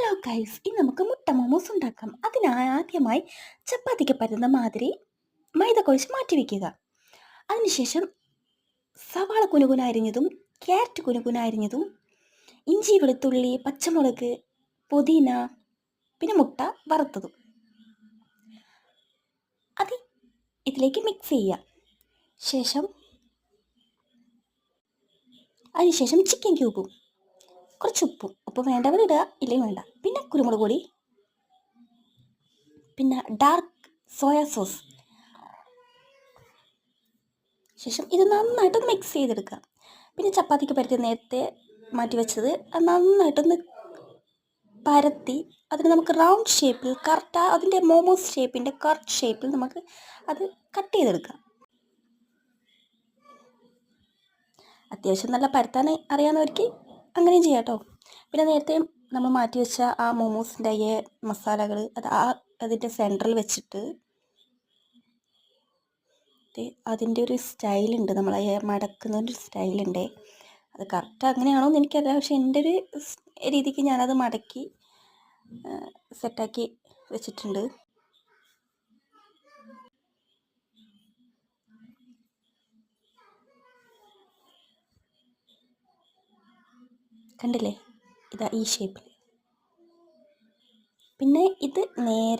Hello guys, ഇനി നമുക്ക് മുട്ട മോമോസ് ഉണ്ടാക്കാം. ആദ്യമായി ചപ്പാത്തിക്ക് പറ്റുന്ന മാതിരി മൈദ കുഴച്ച് മാറ്റി വയ്ക്കുക. അതിനുശേഷം സവാള കുനുകുന അരിഞ്ഞതും ക്യാരറ്റ് കുനുകുന അരിഞ്ഞതും ഇഞ്ചി വെളുത്തുള്ളി പച്ചമുളക് പുതിന പിന്നെ മുട്ട വറുത്തതും അത് ഇതിലേക്ക് മിക്സ് ചെയ്യുക. അതിനുശേഷം ചിക്കൻ ക്യൂബും കുറച്ച് ഉപ്പ് വേണ്ടവർ ഇടുക, ഇല്ലെങ്കിൽ വേണ്ട. പിന്നെ കുരുമുളക് പൊടി, പിന്നെ ഡാർക്ക് സോയ സോസ്. ശേഷം ഇത് നന്നായിട്ട് മിക്സ് ചെയ്തെടുക്കുക. പിന്നെ ചപ്പാത്തിക്ക് പരത്തി നേരത്തെ മാറ്റി വെച്ചത് അത് നന്നായിട്ടൊന്ന് പരത്തി അതിന് നമുക്ക് റൗണ്ട് ഷേപ്പിൽ കറക്റ്റ് അതിൻ്റെ മോമോസ് ഷേപ്പിൻ്റെ കറക്റ്റ് ഷേപ്പിൽ നമുക്ക് അത് കട്ട് ചെയ്തെടുക്കാം. അത്യാവശ്യം നല്ല പരത്താൻ അറിയാവുന്നവർക്ക് അങ്ങനെയും ചെയ്യാം കേട്ടോ. പിന്നെ നേരത്തെ നമ്മൾ മാറ്റി വെച്ച ആ മോമോസിൻ്റെ മസാലകൾ അതിൻ്റെ സെൻറ്ററിൽ വെച്ചിട്ട് അതിൻ്റെ ഒരു സ്റ്റൈലുണ്ട്, നമ്മൾ മടക്കുന്നൊരു സ്റ്റൈലുണ്ട്. അത് കറക്റ്റ് അങ്ങനെയാണോ എന്ന് എനിക്കറിയാം, പക്ഷെ എൻ്റെ ഒരു രീതിക്ക് ഞാനത് മടക്കി സെറ്റാക്കി വെച്ചിട്ടുണ്ട്. കണ്ടില്ലേ, ഇതാ ഈ ഷേപ്പിൽ. പിന്നെ ഇത് നേരെ